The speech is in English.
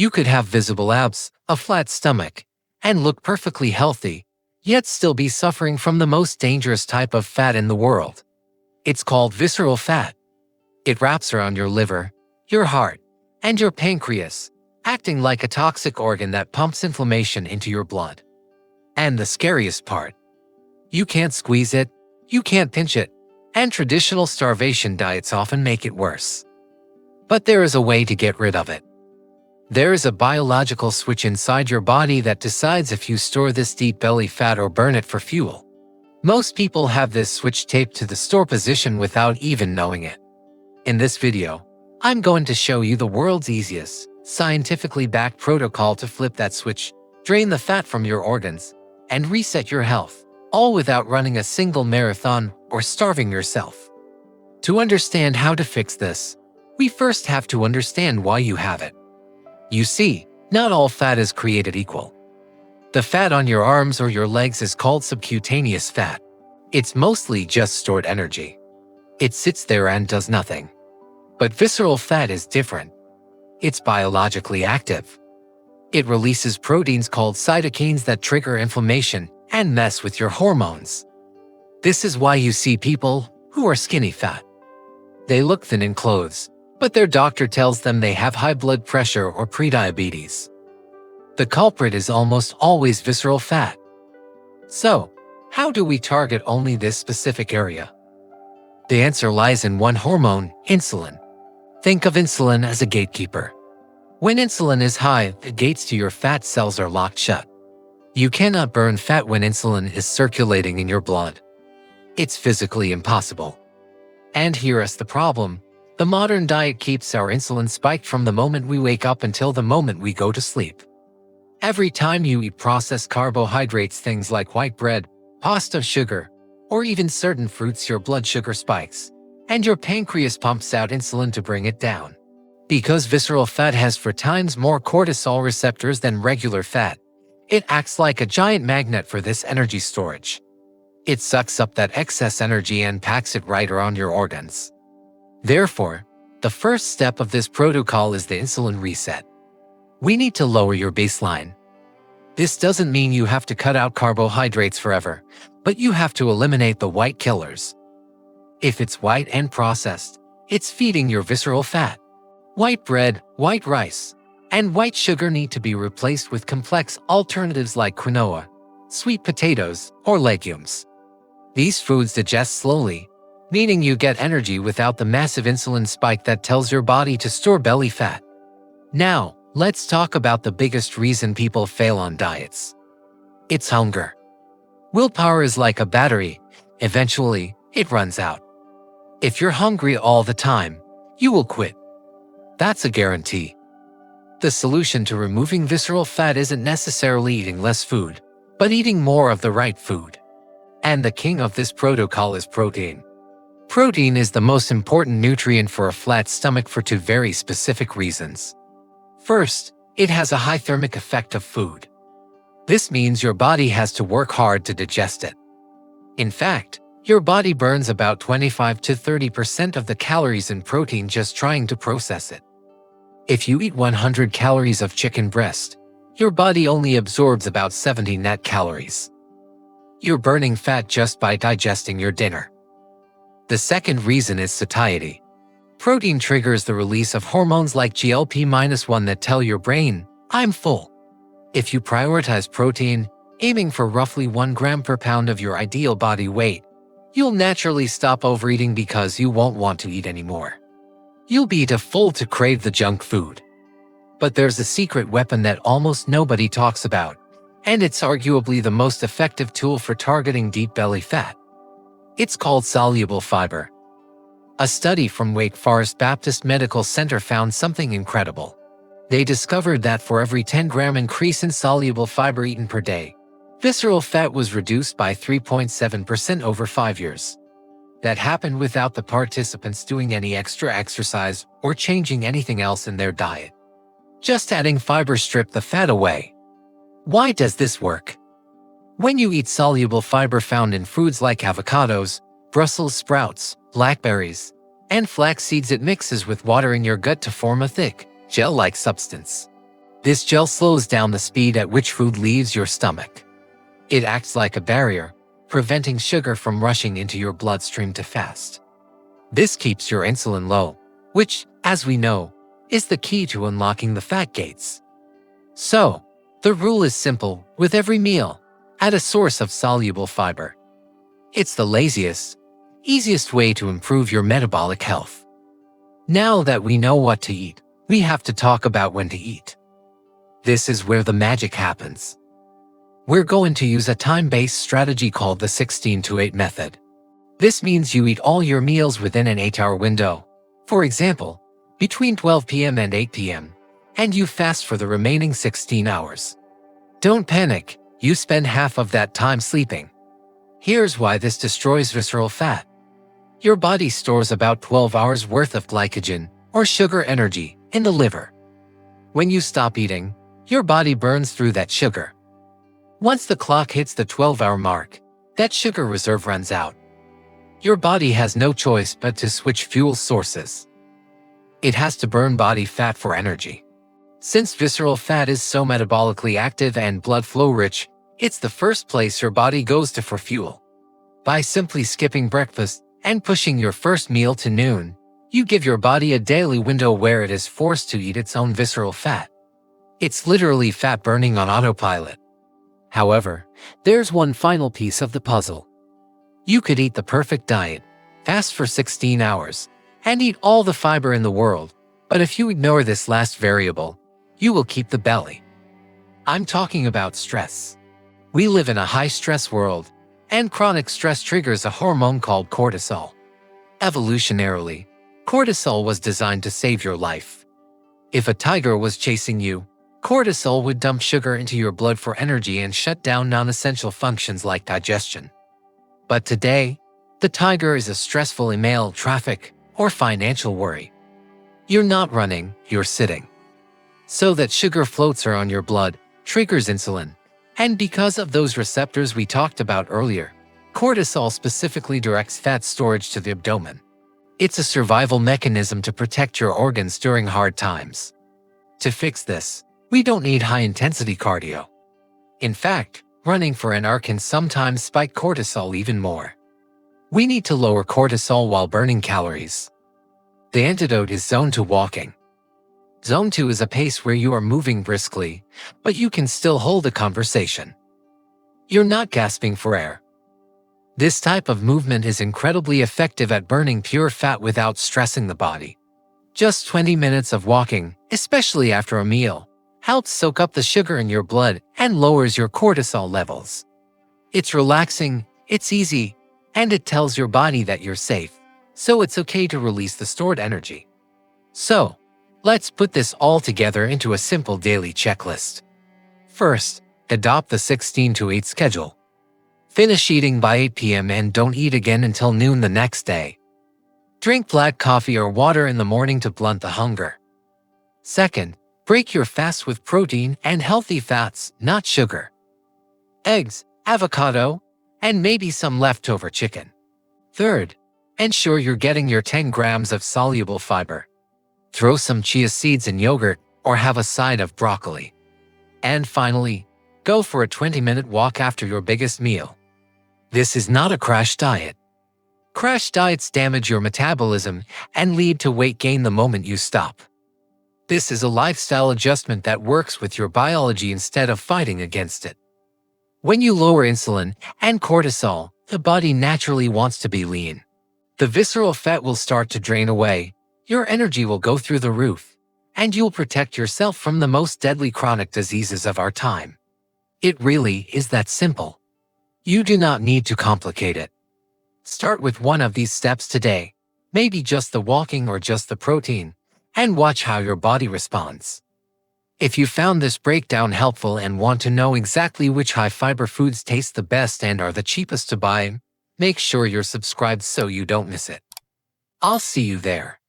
You could have visible abs, a flat stomach, and look perfectly healthy, yet still be suffering from the most dangerous type of fat in the world. It's called visceral fat. It wraps around your liver, your heart, and your pancreas, acting like a toxic organ that pumps inflammation into your blood. And the scariest part, you can't squeeze it, you can't pinch it, and traditional starvation diets often make it worse. But there is a way to get rid of it. There is a biological switch inside your body that decides if you store this deep belly fat or burn it for fuel. Most people have this switch taped to the store position without even knowing it. In this video, I'm going to show you the world's easiest, scientifically backed protocol to flip that switch, drain the fat from your organs, and reset your health, all without running a single marathon or starving yourself. To understand how to fix this, we first have to understand why you have it. You see, not all fat is created equal. The fat on your arms or your legs is called subcutaneous fat. It's mostly just stored energy. It sits there and does nothing. But visceral fat is different. It's biologically active. It releases proteins called cytokines that trigger inflammation and mess with your hormones. This is why you see people who are skinny fat. They look thin in clothes, but their doctor tells them they have high blood pressure or prediabetes. The culprit is almost always visceral fat. So, how do we target only this specific area? The answer lies in one hormone, insulin. Think of insulin as a gatekeeper. When insulin is high, the gates to your fat cells are locked shut. You cannot burn fat when insulin is circulating in your blood. It's physically impossible. And here's the problem. The modern diet keeps our insulin spiked from the moment we wake up until the moment we go to sleep. Every time you eat processed carbohydrates, things like white bread, pasta, sugar, or even certain fruits, your blood sugar spikes, and your pancreas pumps out insulin to bring it down. Because visceral fat has 4 times more cortisol receptors than regular fat, it acts like a giant magnet for this energy storage. It sucks up that excess energy and packs it right around your organs. Therefore, the first step of this protocol is the insulin reset. We need to lower your baseline. This doesn't mean you have to cut out carbohydrates forever, but you have to eliminate the white killers. If it's white and processed, it's feeding your visceral fat. White bread, white rice, and white sugar need to be replaced with complex alternatives like quinoa, sweet potatoes, or legumes. These foods digest slowly, meaning you get energy without the massive insulin spike that tells your body to store belly fat. Now, let's talk about the biggest reason people fail on diets. It's hunger. Willpower is like a battery. Eventually, it runs out. If you're hungry all the time, you will quit. That's a guarantee. The solution to removing visceral fat isn't necessarily eating less food, but eating more of the right food. And the king of this protocol is protein. Protein is the most important nutrient for a flat stomach for 2 very specific reasons. First, it has a high thermic effect of food. This means your body has to work hard to digest it. In fact, your body burns about 25 to 30% of the calories in protein just trying to process it. If you eat 100 calories of chicken breast, your body only absorbs about 70 net calories. You're burning fat just by digesting your dinner. The second reason is satiety. Protein triggers the release of hormones like GLP-1 that tell your brain, I'm full. If you prioritize protein, aiming for roughly 1 gram per pound of your ideal body weight, you'll naturally stop overeating because you won't want to eat anymore. You'll be too full to crave the junk food. But there's a secret weapon that almost nobody talks about, and it's arguably the most effective tool for targeting deep belly fat. It's called soluble fiber. A study from Wake Forest Baptist Medical Center found something incredible. They discovered that for every 10-gram increase in soluble fiber eaten per day, visceral fat was reduced by 3.7% over 5 years. That happened without the participants doing any extra exercise or changing anything else in their diet. Just adding fiber stripped the fat away. Why does this work? When you eat soluble fiber found in foods like avocados, Brussels sprouts, blackberries, and flax seeds, it mixes with water in your gut to form a thick, gel-like substance. This gel slows down the speed at which food leaves your stomach. It acts like a barrier, preventing sugar from rushing into your bloodstream too fast. This keeps your insulin low, which, as we know, is the key to unlocking the fat gates. So, the rule is simple: with every meal, add a source of soluble fiber. It's the laziest, easiest way to improve your metabolic health. Now that we know what to eat, we have to talk about when to eat. This is where the magic happens. We're going to use a time-based strategy called the 16-8 method. This means you eat all your meals within an 8-hour window. For example, between 12 p.m. and 8 p.m., and you fast for the remaining 16 hours. Don't panic, you spend half of that time sleeping. Here's why this destroys visceral fat. Your body stores about 12 hours worth of glycogen, or sugar energy, in the liver. When you stop eating, your body burns through that sugar. Once the clock hits the 12-hour mark, that sugar reserve runs out. Your body has no choice but to switch fuel sources. It has to burn body fat for energy. Since visceral fat is so metabolically active and blood flow rich, it's the first place your body goes to for fuel. By simply skipping breakfast and pushing your first meal to noon, you give your body a daily window where it is forced to eat its own visceral fat. It's literally fat burning on autopilot. However, there's one final piece of the puzzle. You could eat the perfect diet, fast for 16 hours, and eat all the fiber in the world, but if you ignore this last variable, you will keep the belly. I'm talking about stress. We live in a high-stress world, and chronic stress triggers a hormone called cortisol. Evolutionarily, cortisol was designed to save your life. If a tiger was chasing you, cortisol would dump sugar into your blood for energy and shut down non-essential functions like digestion. But today, the tiger is a stressful email, traffic, or financial worry. You're not running, you're sitting. So that sugar floats on your blood, triggers insulin. And because of those receptors we talked about earlier, cortisol specifically directs fat storage to the abdomen. It's a survival mechanism to protect your organs during hard times. To fix this, we don't need high-intensity cardio. In fact, running for an hour can sometimes spike cortisol even more. We need to lower cortisol while burning calories. The antidote is Zone 2 walking. Zone 2 is a pace where you are moving briskly, but you can still hold a conversation. You're not gasping for air. This type of movement is incredibly effective at burning pure fat without stressing the body. Just 20 minutes of walking, especially after a meal, helps soak up the sugar in your blood and lowers your cortisol levels. It's relaxing, it's easy, and it tells your body that you're safe, so it's okay to release the stored energy. So, let's put this all together into a simple daily checklist. First, adopt the 16-8 schedule. Finish eating by 8 p.m. and don't eat again until noon the next day. Drink black coffee or water in the morning to blunt the hunger. Second, break your fast with protein and healthy fats, not sugar. Eggs, avocado, and maybe some leftover chicken. Third, ensure you're getting your 10 grams of soluble fiber. Throw some chia seeds in yogurt or have a side of broccoli. And finally, go for a 20-minute walk after your biggest meal. This is not a crash diet. Crash diets damage your metabolism and lead to weight gain the moment you stop. This is a lifestyle adjustment that works with your biology instead of fighting against it. When you lower insulin and cortisol, the body naturally wants to be lean. The visceral fat will start to drain away, your energy will go through the roof, and you'll protect yourself from the most deadly chronic diseases of our time. It really is that simple. You do not need to complicate it. Start with one of these steps today, maybe just the walking or just the protein, and watch how your body responds. If you found this breakdown helpful and want to know exactly which high-fiber foods taste the best and are the cheapest to buy, make sure you're subscribed so you don't miss it. I'll see you there.